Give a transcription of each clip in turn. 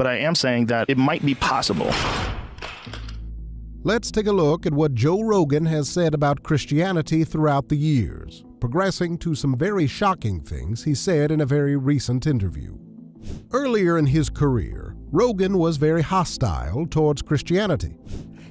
but I am saying that it might be possible. Let's take a look at what Joe Rogan has said about Christianity throughout the years, progressing to some very shocking things he said in a very recent interview. Earlier in his career, Rogan was very hostile towards Christianity.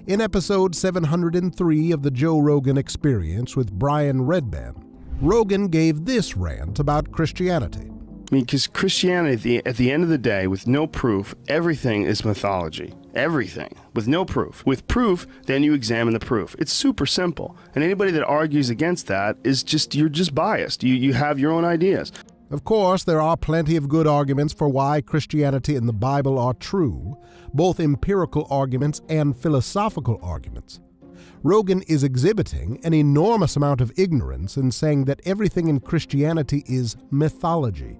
In episode 703 of the Joe Rogan Experience with Brian Redban, Rogan gave this rant about Christianity. I mean, because Christianity, at the end of the day, with no proof, everything is mythology. Everything. With no proof. With proof, then you examine the proof. It's super simple. And anybody that argues against that is you're just biased. You have your own ideas. Of course, there are plenty of good arguments for why Christianity and the Bible are true, both empirical arguments and philosophical arguments. Rogan is exhibiting an enormous amount of ignorance in saying that everything in Christianity is mythology.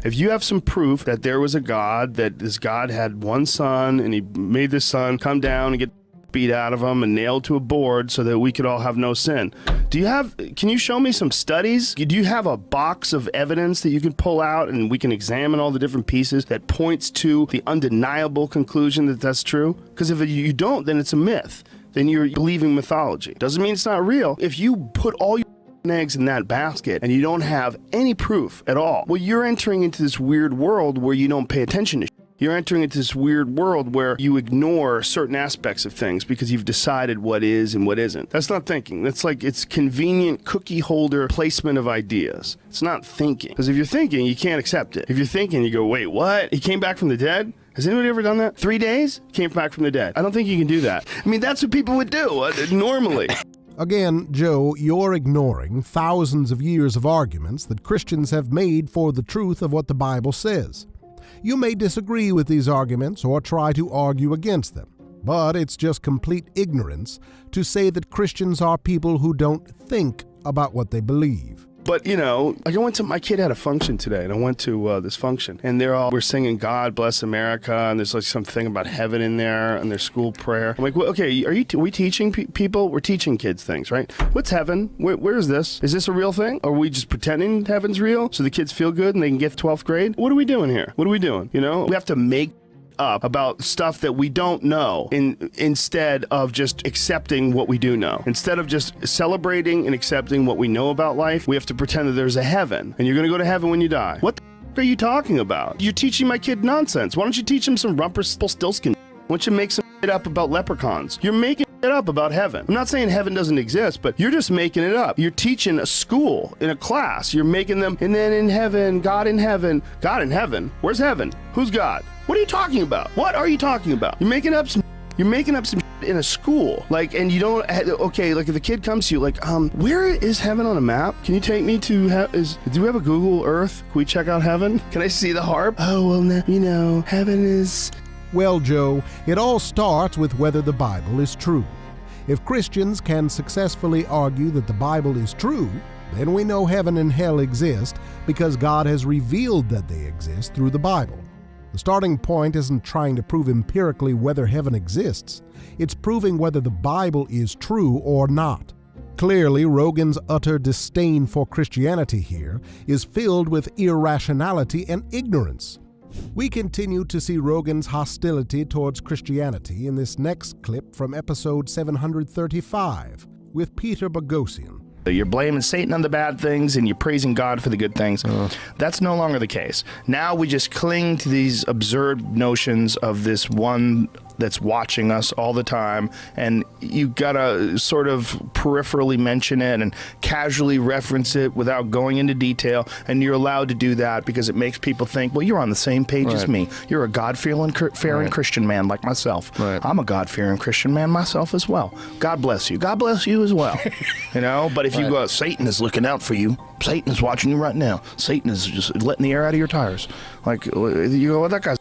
If you have some proof that there was a God, that this God had one son, and he made this son come down and get beat out of him and nailed to a board so that we could all have no sin. Can you show me some studies? Do you have a box of evidence that you can pull out and we can examine all the different pieces that points to the undeniable conclusion that that's true? Because if you don't, then it's a myth. Then you're believing mythology. Doesn't mean it's not real. If you put all your eggs in that basket and you don't have any proof at all, well, you're entering into this weird world where you don't pay attention to. You're entering into this weird world where you ignore certain aspects of things because you've decided what is and what isn't. That's not thinking. That's like, it's convenient cookie holder placement of ideas. It's not thinking. Because if you're thinking, you can't accept it. If you're thinking, you go, wait, what? He came back from the dead? Has anybody ever done that? 3 days? Came back from the dead. I don't think you can do that. I mean, that's what people would do normally. Again, Joe, you're ignoring thousands of years of arguments that Christians have made for the truth of what the Bible says. You may disagree with these arguments or try to argue against them, but it's just complete ignorance to say that Christians are people who don't think about what they believe. But, like my kid had a function today, and I went to this function, and we're singing God Bless America, and there's like something about heaven in there, and their school prayer. I'm like, well, okay, are we teaching people? We're teaching kids things, right? What's heaven? Where is this? Is this a real thing? Or are we just pretending heaven's real so the kids feel good and they can get to 12th grade? What are we doing here? What are we doing? We have to make up about stuff that we don't know instead of just accepting what we do know. Instead of just celebrating and accepting what we know about life, we have to pretend that there's a heaven and you're going to go to heaven when you die. What the are you talking about? You're teaching my kid nonsense. Why don't you teach him some Rumpelstiltskin? Why don't you make some shit up about leprechauns? You're making it up about heaven. I'm not saying heaven doesn't exist, but you're just making it up. You're teaching a school in a class. You're making them, and then in heaven, God in heaven. God in heaven? Where's heaven? Who's God? What are you talking about? What are you talking about? You're making up some shit in a school. Like, and you don't, okay, like if the kid comes to you, like, where is heaven on a map? Can you take me to, do we have a Google Earth? Can we check out heaven? Can I see the harp? Oh, well, heaven is... Well, Joe, it all starts with whether the Bible is true. If Christians can successfully argue that the Bible is true, then we know heaven and hell exist because God has revealed that they exist through the Bible. The starting point isn't trying to prove empirically whether heaven exists. It's proving whether the Bible is true or not. Clearly, Rogan's utter disdain for Christianity here is filled with irrationality and ignorance. We continue to see Rogan's hostility towards Christianity in this next clip from episode 735 with Peter Boghossian. You're blaming Satan on the bad things and you're praising God for the good things. That's no longer the case. Now we just cling to these absurd notions of this one that's watching us all the time, and you gotta sort of peripherally mention it and casually reference it without going into detail, and you're allowed to do that because it makes people think, well, you're on the same page as me. You're a God-fearing Christian man like myself. I'm a God-fearing Christian man myself as well. God bless you. God bless you as well. But if you go, Satan is looking out for you. Satan is watching you right now. Satan is just letting the air out of your tires. Like, you go, well, that guy's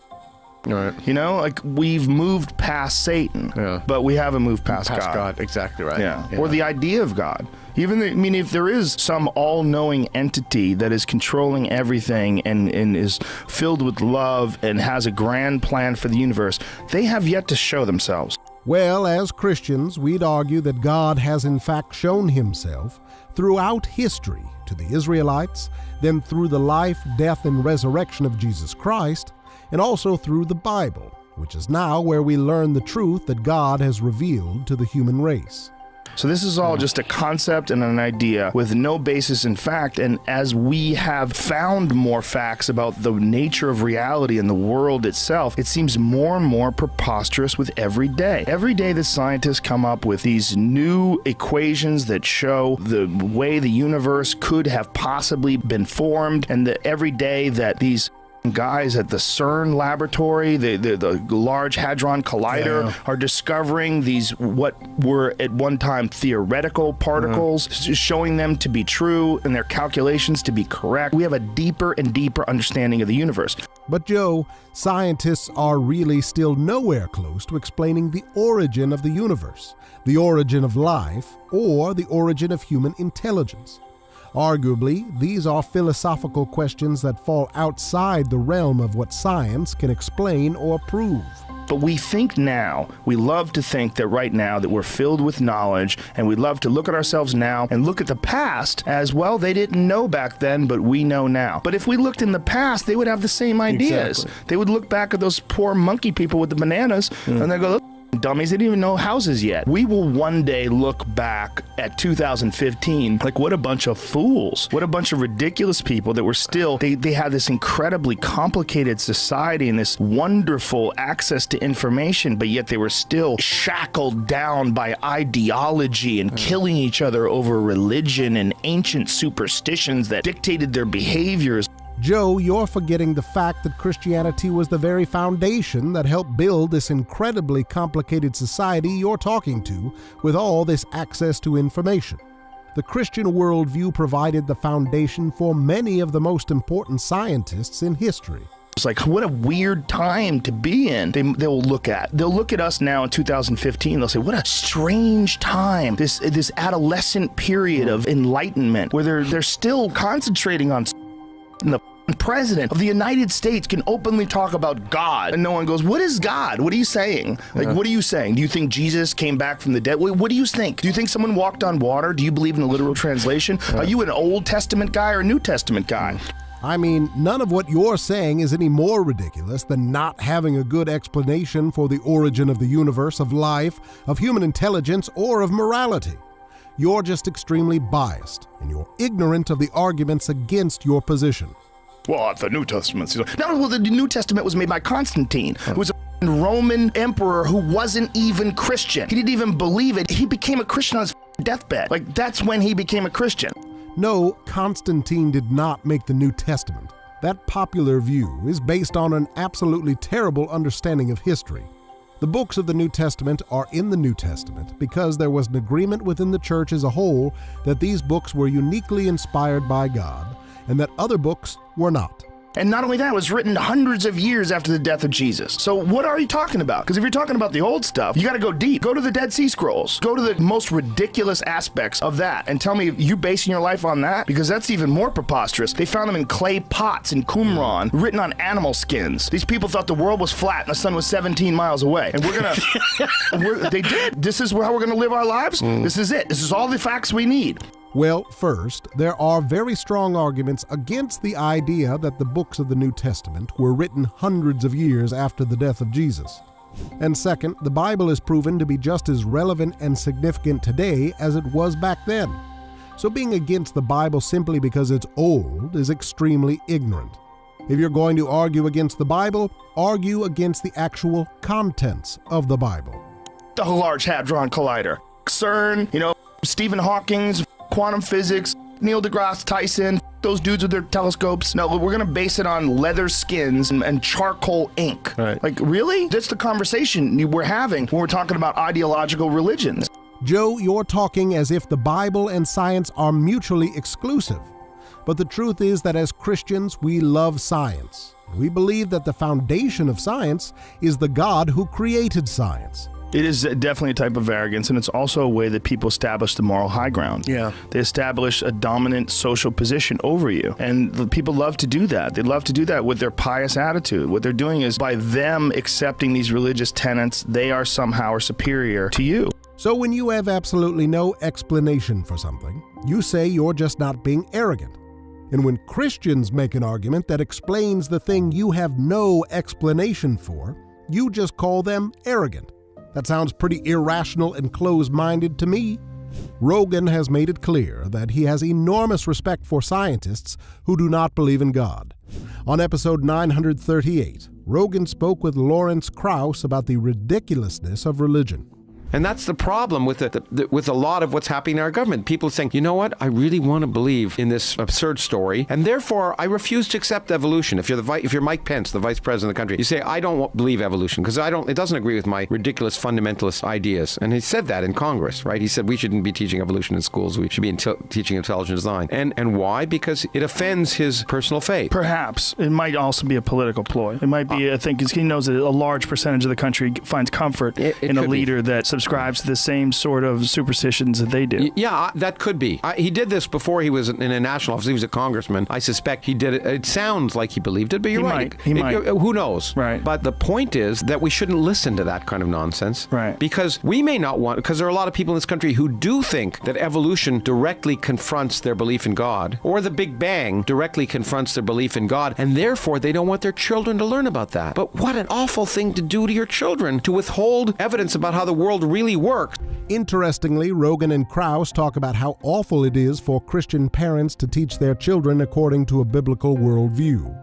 like we've moved past Satan, but we haven't moved past God. Exactly right. Or the idea of God. If there is some all-knowing entity that is controlling everything and is filled with love and has a grand plan for the universe, they have yet to show themselves. Well, as Christians, we'd argue that God has in fact shown himself throughout history to the Israelites, then through the life, death, and resurrection of Jesus Christ, and also through the Bible, which is now where we learn the truth that God has revealed to the human race. So this is all just a concept and an idea with no basis in fact, and as we have found more facts about the nature of reality and the world itself, it seems more and more preposterous with every day. Every day the scientists come up with these new equations that show the way the universe could have possibly been formed, and every day that these guys at the CERN laboratory, the Large Hadron Collider, are discovering these what were at one time theoretical particles, showing them to be true and their calculations to be correct. We have a deeper and deeper understanding of the universe. But Joe, scientists are really still nowhere close to explaining the origin of the universe, the origin of life, or the origin of human intelligence. Arguably, these are philosophical questions that fall outside the realm of what science can explain or prove. But we love to think that right now that we're filled with knowledge, and we love to look at ourselves now and look at the past as well. They didn't know back then, but we know now. But if we looked in the past, they would have the same ideas. Exactly. They would look back at those poor monkey people with the bananas, and they go, dummies, they didn't even know houses yet. We will one day look back at 2015 like, what a bunch of fools. What a bunch of ridiculous people that were still, they had this incredibly complicated society and this wonderful access to information, but yet they were still shackled down by ideology and killing each other over religion and ancient superstitions that dictated their behaviors. Joe, you're forgetting the fact that Christianity was the very foundation that helped build this incredibly complicated society you're talking to with all this access to information. The Christian worldview provided the foundation for many of the most important scientists in history. It's like, what a weird time to be in. They'll look at us now in 2015. They'll say, what a strange time. This adolescent period of enlightenment where they're still concentrating on the president of the United States can openly talk about God, and no one goes, what is God? What are you saying? Like, what are you saying? Do you think Jesus came back from the dead? What do you think? Do you think someone walked on water? Do you believe in a literal translation? Are you an Old Testament guy or a New Testament guy? I mean, none of what you're saying is any more ridiculous than not having a good explanation for the origin of the universe, of life, of human intelligence, or of morality. You're just extremely biased, and you're ignorant of the arguments against your position. Well, the New Testament. No, well, the New Testament was made by Constantine, who was a Roman emperor who wasn't even Christian. He didn't even believe it. He became a Christian on his deathbed. Like, that's when he became a Christian. No, Constantine did not make the New Testament. That popular view is based on an absolutely terrible understanding of history. The books of the New Testament are in the New Testament because there was an agreement within the church as a whole that these books were uniquely inspired by God and that other books were not. And not only that, it was written hundreds of years after the death of Jesus. So what are you talking about? Because if you're talking about the old stuff, you got to go deep. Go to the Dead Sea Scrolls. Go to the most ridiculous aspects of that and tell me you basing your life on that? Because that's even more preposterous. They found them in clay pots in Qumran, written on animal skins. These people thought the world was flat and the sun was 17 miles away. And we're going to... They did. This is how we're going to live our lives? This is it. This is all the facts we need. Well, first, there are very strong arguments against the idea that the books of the New Testament were written hundreds of years after the death of Jesus. And second, the Bible is proven to be just as relevant and significant today as it was back then. So being against the Bible simply because it's old is extremely ignorant. If you're going to argue against the Bible, argue against the actual contents of the Bible. The Large Hadron Collider, CERN, Stephen Hawking's quantum physics, Neil deGrasse Tyson, those dudes with their telescopes. No, we're going to base it on leather skins and charcoal ink. Right. Like, really? That's the conversation we're having when we're talking about ideological religions. Joe, you're talking as if the Bible and science are mutually exclusive. But the truth is that as Christians, we love science. We believe that the foundation of science is the God who created science. It is definitely a type of arrogance, and it's also a way that people establish the moral high ground. Yeah. They establish a dominant social position over you, and the people love to do that. They love to do that with their pious attitude. What they're doing is, by them accepting these religious tenets, they are somehow superior to you. So when you have absolutely no explanation for something, you say you're just not being arrogant. And when Christians make an argument that explains the thing you have no explanation for, you just call them arrogant. That sounds pretty irrational and close-minded to me. Rogan has made it clear that he has enormous respect for scientists who do not believe in God. On episode 938, Rogan spoke with Lawrence Krauss about the ridiculousness of religion. And that's the problem with with a lot of what's happening in our government. People saying, you know what, I really want to believe in this absurd story, and therefore I refuse to accept evolution. If you're Mike Pence, the vice president of the country, you say, I don't believe evolution because it doesn't agree with my ridiculous fundamentalist ideas. And he said that in Congress, right? He said we shouldn't be teaching evolution in schools. We should be teaching intelligent design. And why? Because it offends his personal faith. Perhaps. It might also be a political ploy. It might be, I think, because he knows that a large percentage of the country finds comfort in a leader that subscribes to the same sort of superstitions that they do. Yeah, that could be. He did this before he was in a national office. He was a congressman. I suspect he did it. It sounds like he believed it, but you're right. He might. Who knows? Right. But the point is that we shouldn't listen to that kind of nonsense. Right. Because we may not want, because there are a lot of people in this country who do think that evolution directly confronts their belief in God, or the Big Bang directly confronts their belief in God, and therefore they don't want their children to learn about that. But what an awful thing to do to your children, to withhold evidence about how the world really works. Interestingly, Rogan and Krauss talk about how awful it is for Christian parents to teach their children according to a biblical worldview.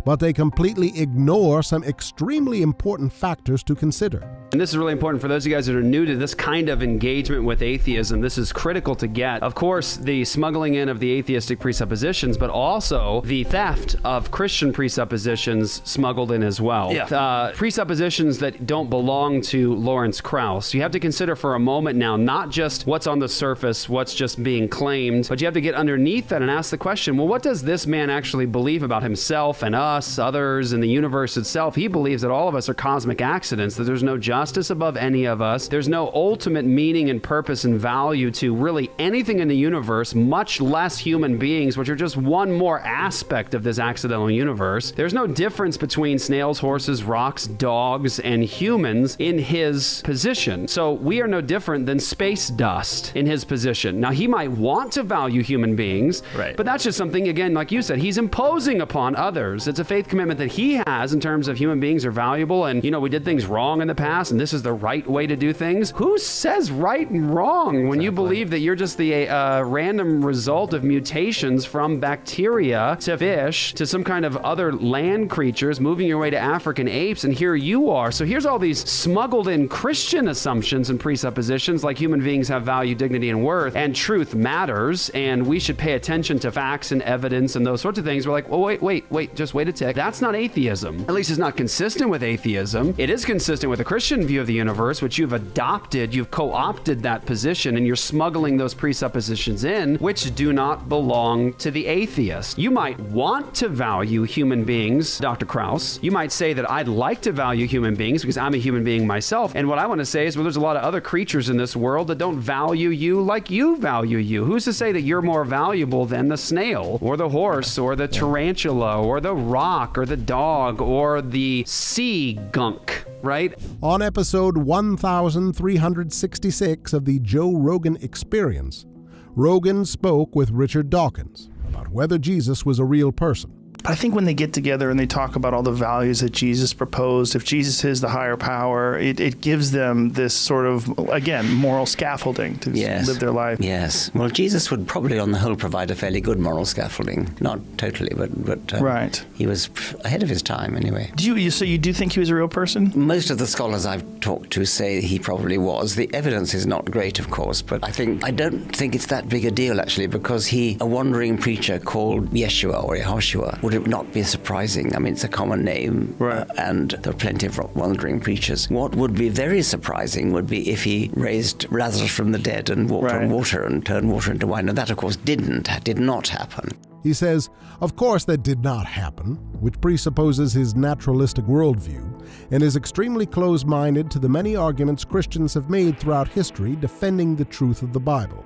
But they completely ignore some extremely important factors to consider. And this is really important for those of you guys that are new to this kind of engagement with atheism. This is critical to get. Of course, the smuggling in of the atheistic presuppositions, but also the theft of Christian presuppositions smuggled in as well. Yeah. Presuppositions that don't belong to Lawrence Krauss. You have to consider for a moment now, not just what's on the surface, what's just being claimed, but you have to get underneath that and ask the question, well, what does this man actually believe about himself and us, others, and the universe itself? He believes that all of us are cosmic accidents, that there's no justice above any of us. There's no ultimate meaning and purpose and value to really anything in the universe, much less human beings, which are just one more aspect of this accidental universe. There's no difference between snails, horses, rocks, dogs, and humans in his position. So we are no different than space dust in his position. Now, he might want to value human beings, right, but that's just something, again, like you said, he's imposing upon others. It's a faith commitment that he has in terms of human beings are valuable, and, we did things wrong in the past, and this is the right way to do things. Who says right and wrong when you believe that you're just the random result of mutations from bacteria to fish to some kind of other land creatures moving your way to African apes, and here you are. So here's all these smuggled in Christian assumptions and presuppositions like human beings have value, dignity, and worth, and truth matters, and we should pay attention to facts and evidence and those sorts of things. We're like, well, wait, just wait a tick. That's not atheism. At least it's not consistent with atheism. It is consistent with a Christian view of the universe, which you've adopted. You've co-opted that position, and you're smuggling those presuppositions in, which do not belong to the atheist. You might want to value human beings, Dr. Krauss. You might say that I'd like to value human beings because I'm a human being myself. And what I want to say is, well, there's a lot of other creatures in this world that don't value you like you value you. Who's to say that you're more valuable than the snail or the horse or the tarantula or the rock or the dog or the sea gunk, right? On episode 1366 of the Joe Rogan Experience, Rogan spoke with Richard Dawkins about whether Jesus was a real person. I think when they get together and they talk about all the values that Jesus proposed, if Jesus is the higher power, it gives them this sort of, again, moral scaffolding to live their life. Yes. Well, Jesus would probably, on the whole, provide a fairly good moral scaffolding. Not totally, but right. He was ahead of his time, anyway. So you do think he was a real person? Most of the scholars I've talked to say he probably was. The evidence is not great, of course, but I don't think it's that big a deal, actually, because a wandering preacher called Yeshua or Yehoshua would not be surprising. I mean, it's a common name, right. And there are plenty of wandering preachers. What would be very surprising would be if he raised Lazarus from the dead and walked on water and turned water into wine. And that, of course, did not happen. He says, of course that did not happen, which presupposes his naturalistic worldview, and is extremely close-minded to the many arguments Christians have made throughout history defending the truth of the Bible.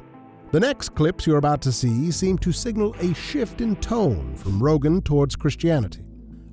The next clips you're about to see seem to signal a shift in tone from Rogan towards Christianity.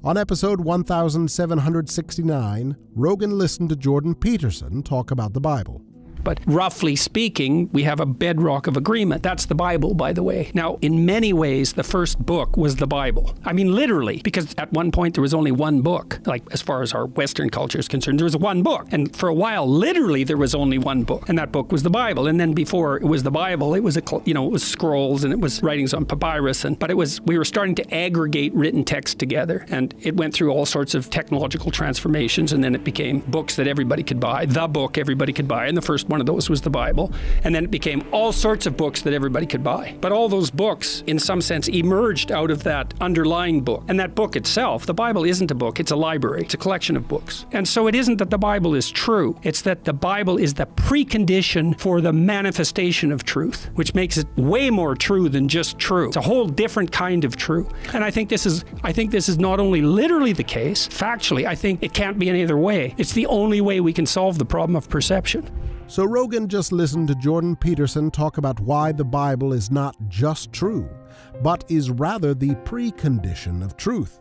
On episode 1769, Rogan listened to Jordan Peterson talk about the Bible. But roughly speaking, we have a bedrock of agreement. That's the Bible, by the way. Now, in many ways, the first book was the Bible. I mean, literally, because at one point there was only one book. Like, as far as our Western culture is concerned, there was one book. And for a while, literally, there was only one book. And that book was the Bible. And then before it was the Bible, it was, it was scrolls and it was writings on papyrus. But we were starting to aggregate written text together. And it went through all sorts of technological transformations. And then it became books that everybody could buy. The book everybody could buy. And the first one of those was the Bible. And then it became all sorts of books that everybody could buy. But all those books, in some sense, emerged out of that underlying book. And that book itself, the Bible isn't a book, it's a library. It's a collection of books. And so it isn't that the Bible is true. It's that the Bible is the precondition for the manifestation of truth, which makes it way more true than just true. It's a whole different kind of true. And I think this is not only literally the case, factually, I think it can't be any other way. It's the only way we can solve the problem of perception. So Rogan just listened to Jordan Peterson talk about why the Bible is not just true, but is rather the precondition of truth.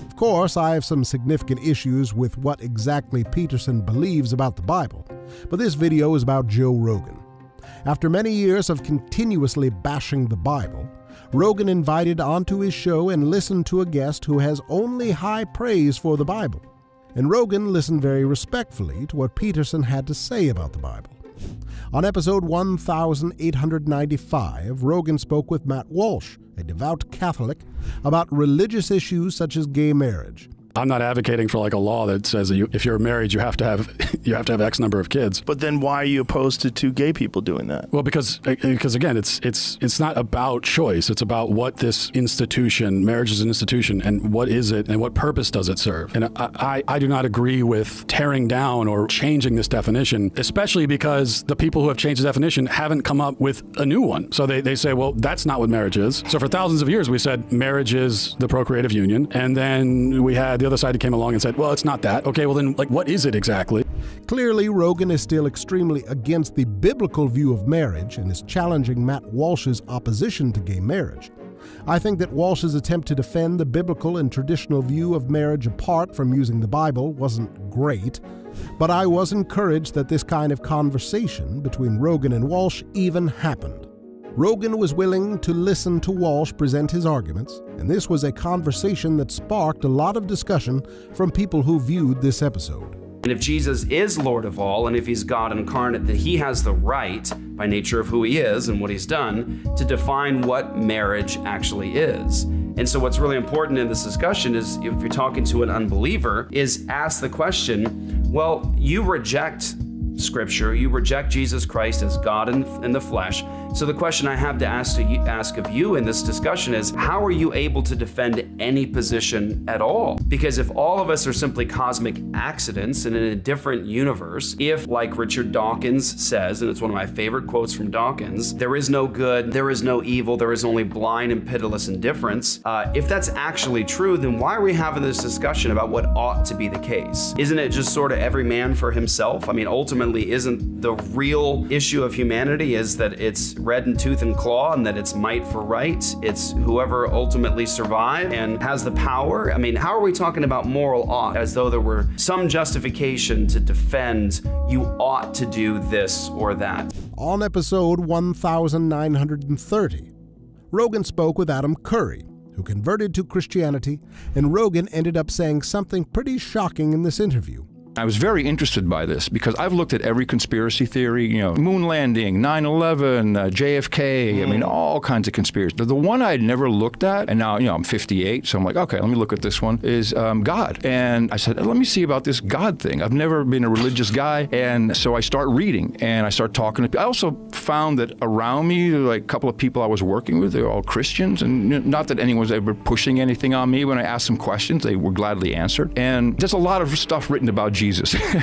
Of course, I have some significant issues with what exactly Peterson believes about the Bible, but this video is about Joe Rogan. After many years of continuously bashing the Bible, Rogan invited onto his show and listened to a guest who has only high praise for the Bible. And Rogan listened very respectfully to what Peterson had to say about the Bible. On episode 1895, Rogan spoke with Matt Walsh, a devout Catholic, about religious issues such as gay marriage. I'm not advocating for like a law that says that if you're married, you have to have X number of kids. But then why are you opposed to two gay people doing that? Well, because again, it's not about choice. It's about what this institution, marriage is an institution, and what is it, and what purpose does it serve? And I do not agree with tearing down or changing this definition, especially because the people who have changed the definition haven't come up with a new one. So they say, well, that's not what marriage is. So for thousands of years, we said marriage is the procreative union, and then we had the other side who came along and said, well, it's not that. Okay, well then, like, what is it exactly? Clearly, Rogan is still extremely against the biblical view of marriage and is challenging Matt Walsh's opposition to gay marriage. I think that Walsh's attempt to defend the biblical and traditional view of marriage apart from using the Bible wasn't great, but I was encouraged that this kind of conversation between Rogan and Walsh even happened. Rogan was willing to listen to Walsh present his arguments, and this was a conversation that sparked a lot of discussion from people who viewed this episode. And if Jesus is Lord of all, and if he's God incarnate, that he has the right, by nature of who he is and what he's done, to define what marriage actually is. And so what's really important in this discussion is, if you're talking to an unbeliever, is ask the question, well, you reject Scripture, you reject Jesus Christ as God in the flesh. So the question I have to ask of you in this discussion is, how are you able to defend any position at all? Because if all of us are simply cosmic accidents and in a different universe, if, like Richard Dawkins says, and it's one of my favorite quotes from Dawkins, there is no good, there is no evil, there is only blind and pitiless indifference. If that's actually true, then why are we having this discussion about what ought to be the case? Isn't it just sort of every man for himself? I mean, ultimately, isn't the real issue of humanity is that it's red in tooth and claw, and that it's might for right? It's whoever ultimately survived and has the power. I mean, how are we talking about moral ought as though there were some justification to defend you ought to do this or that? On episode 1930, Rogan spoke with Adam Curry, who converted to Christianity, and Rogan ended up saying something pretty shocking in this interview. I was very interested by this because I've looked at every conspiracy theory, moon landing, 9/11, JFK, I mean, all kinds of conspiracies. The one I had never looked at, and now, I'm 58, so I'm like, okay, let me look at this one, is God. And I said, let me see about this God thing. I've never been a religious guy, and so I start reading, and I start talking to people. I also found that around me, like a couple of people I was working with, they were all Christians, and not that anyone was ever pushing anything on me. When I asked them questions, they were gladly answered. And there's a lot of stuff written about Jesus.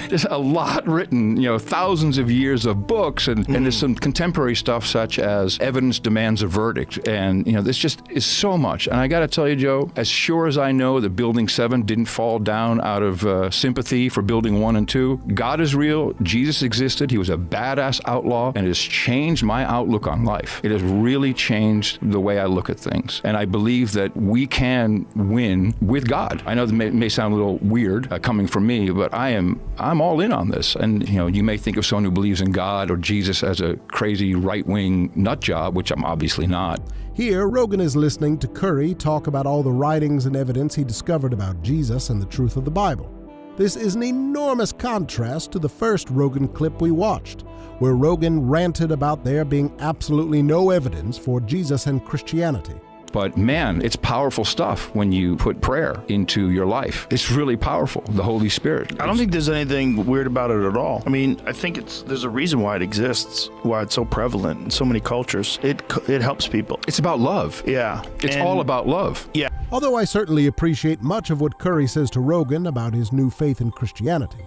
There's a lot written, thousands of years of books, and there's some contemporary stuff such as Evidence Demands a Verdict, and this just is so much. And I got to tell you, Joe, as sure as I know that Building 7 didn't fall down out of sympathy for Building 1 and 2, God is real, Jesus existed, he was a badass outlaw, and it has changed my outlook on life. It has really changed the way I look at things, and I believe that we can win with God. I know that may sound a little weird coming from me, but I I'm all in on this. And, you may think of someone who believes in God or Jesus as a crazy right-wing nut job, which I'm obviously not. Here, Rogan is listening to Curry talk about all the writings and evidence he discovered about Jesus and the truth of the Bible. This is an enormous contrast to the first Rogan clip we watched, where Rogan ranted about there being absolutely no evidence for Jesus and Christianity. But man, it's powerful stuff when you put prayer into your life. It's really powerful, the Holy Spirit. I don't think there's anything weird about it at all. I mean, I think there's a reason why it exists, why it's so prevalent in so many cultures. It helps people. It's about love. Yeah. It's all about love. Yeah. Although I certainly appreciate much of what Curry says to Rogan about his new faith in Christianity,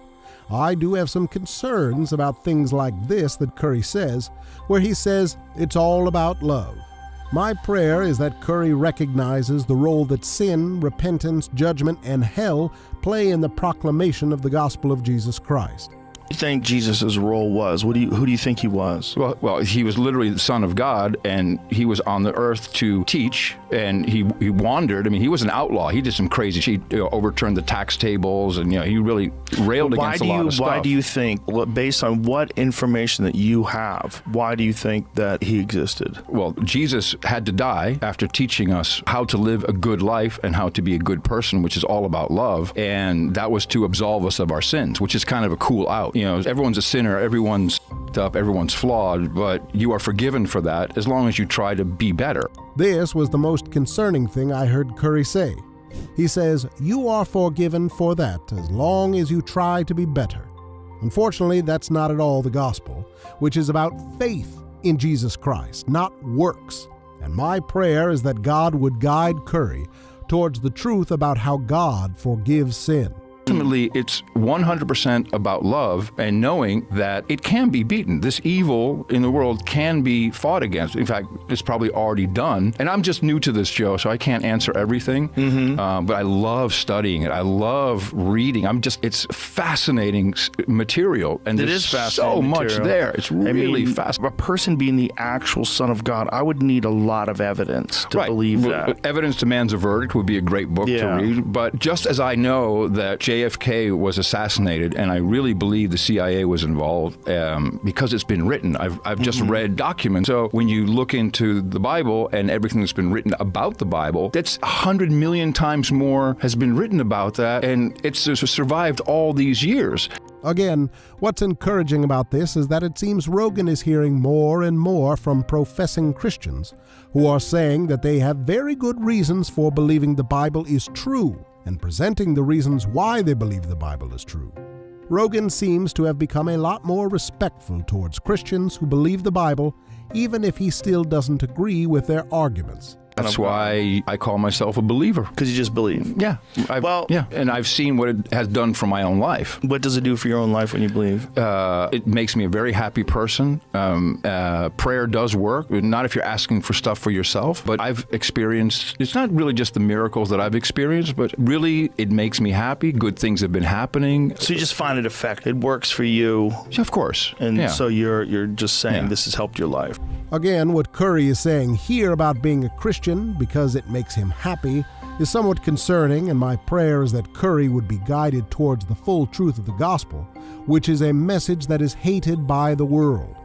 I do have some concerns about things like this that Curry says, where he says it's all about love. My prayer is that Curry recognizes the role that sin, repentance, judgment, and hell play in the proclamation of the gospel of Jesus Christ. What do you think Jesus' role was? Who do you think he was? Well, he was literally the Son of God, and he was on the earth to teach, and he wandered. I mean, he was an outlaw. He did some crazy shit. He overturned the tax tables, and he really railed against a lot of stuff. Why do you think, based on what information that you have, why do you think that he existed? Well, Jesus had to die after teaching us how to live a good life and how to be a good person, which is all about love, and that was to absolve us of our sins, which is kind of a cool out. Everyone's a sinner, everyone's up, everyone's flawed, but you are forgiven for that as long as you try to be better. This was the most concerning thing I heard Curry say. He says, you are forgiven for that as long as you try to be better. Unfortunately, that's not at all the gospel, which is about faith in Jesus Christ, not works. And my prayer is that God would guide Curry towards the truth about how God forgives sin. Ultimately, it's 100% about love and knowing that it can be beaten. This evil in the world can be fought against. In fact, it's probably already done. And I'm just new to this, Joe, so I can't answer everything. But I love studying it. I love reading. It's fascinating material. And there's so much there. It's really fascinating. A person being the actual Son of God, I would need a lot of evidence to believe that. Evidence Demands a Verdict would be a great book to read. But just as I know that JFK was assassinated, and I really believe the CIA was involved because it's been written. I've just read documents. So when you look into the Bible and everything that's been written about the Bible, that's 100 million times more has been written about that, and it's survived all these years. Again, what's encouraging about this is that it seems Rogan is hearing more and more from professing Christians who are saying that they have very good reasons for believing the Bible is true and presenting the reasons why they believe the Bible is true. Rogan seems to have become a lot more respectful towards Christians who believe the Bible, even if he still doesn't agree with their arguments. That's why I call myself a believer. Because you just believe. Yeah. And I've seen what it has done for my own life. What does it do for your own life when you believe? It makes me a very happy person. Prayer does work, not if you're asking for stuff for yourself, but I've experienced, it's not really just the miracles that I've experienced, but really it makes me happy. Good things have been happening. So you just find it effective. It works for you. Yeah, of course. And so you're just saying this has helped your life. Again, what Curry is saying here about being a Christian because it makes him happy is somewhat concerning, and my prayer is that Curry would be guided towards the full truth of the gospel, which is a message that is hated by the world.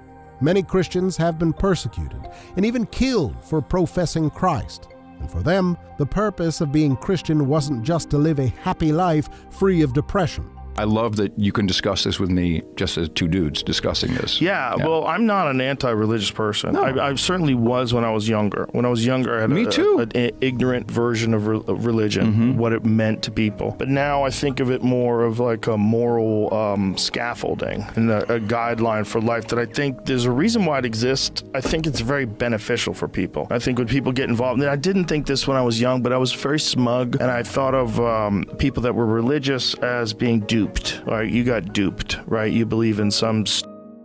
Many Christians have been persecuted and even killed for professing Christ. And for them, the purpose of being Christian wasn't just to live a happy life free of depression. I love that you can discuss this with me just as two dudes discussing this. Yeah. Well, I'm not an anti-religious person. No. I certainly was when I was younger. When I was younger, I had an ignorant version of religion, what it meant to people. But now I think of it more of like a moral scaffolding and a guideline for life that I think there's a reason why it exists. I think it's very beneficial for people. I think when people get involved, and I didn't think this when I was young, but I was very smug, and I thought of people that were religious as being duped. Right? You got duped, right? You believe in some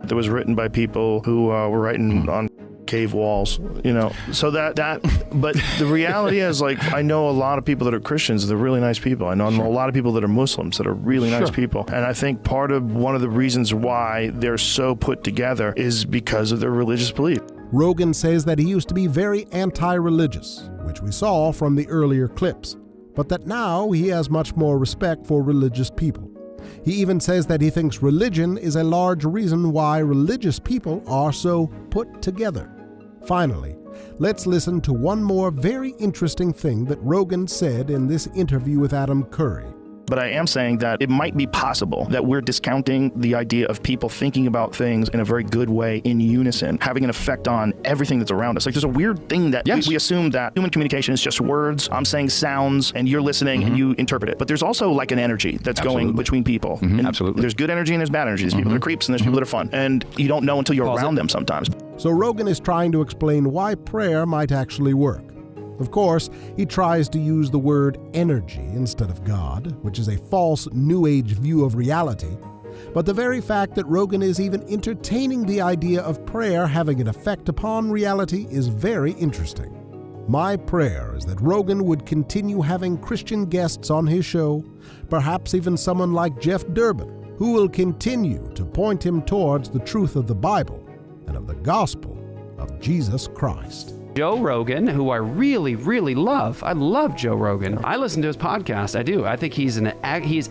that was written by people who were writing on cave walls, So that. But the reality is, like, I know a lot of people that are Christians. They're really nice people. I know a lot of people that are Muslims that are really nice people. And I think one of the reasons why they're so put together is because of their religious belief. Rogan says that he used to be very anti-religious, which we saw from the earlier clips, but that now he has much more respect for religious people. He even says that he thinks religion is a large reason why religious people are so put together. Finally, let's listen to one more very interesting thing that Rogan said in this interview with Adam Curry. But I am saying that it might be possible that we're discounting the idea of people thinking about things in a very good way in unison, having an effect on everything that's around us. Like there's a weird thing that we assume that human communication is just words. I'm saying sounds and you're listening and you interpret it. But there's also like an energy that's going between people. And Absolutely. There's good energy and there's bad energy. There's people that are creeps and there's people that are fun. And you don't know until you're around them sometimes. So Rogan is trying to explain why prayer might actually work. Of course, he tries to use the word energy instead of God, which is a false New Age view of reality. But the very fact that Rogan is even entertaining the idea of prayer having an effect upon reality is very interesting. My prayer is that Rogan would continue having Christian guests on his show, perhaps even someone like Jeff Durbin, who will continue to point him towards the truth of the Bible and of the gospel of Jesus Christ. Joe Rogan, who I really, really love. I love Joe Rogan. I listen to his podcast. I do. I think he's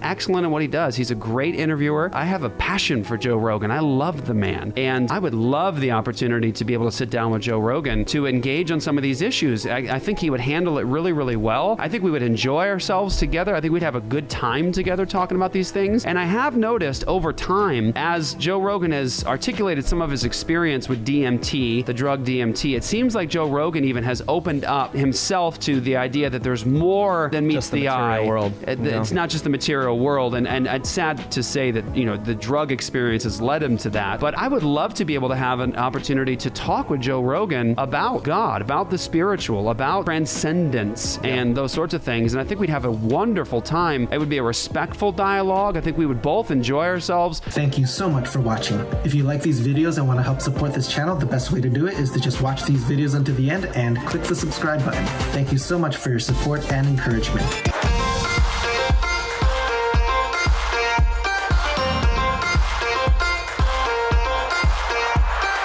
excellent in what he does. He's a great interviewer. I have a passion for Joe Rogan. I love the man. And I would love the opportunity to be able to sit down with Joe Rogan to engage on some of these issues. I think he would handle it really, really well. I think we would enjoy ourselves together. I think we'd have a good time together talking about these things. And I have noticed over time, as Joe Rogan has articulated some of his experience with DMT, the drug DMT, it seems like Joe Rogan even has opened up himself to the idea that there's more than meets the eye. World. It's not just the material world, and it's sad to say that the drug experience has led him to that. But I would love to be able to have an opportunity to talk with Joe Rogan about God, about the spiritual, about transcendence, and those sorts of things. And I think we'd have a wonderful time. It would be a respectful dialogue. I think we would both enjoy ourselves. Thank you so much for watching. If you like these videos and want to help support this channel, the best way to do it is to just watch these videos until the end and click the subscribe button. Thank you so much for your support and encouragement.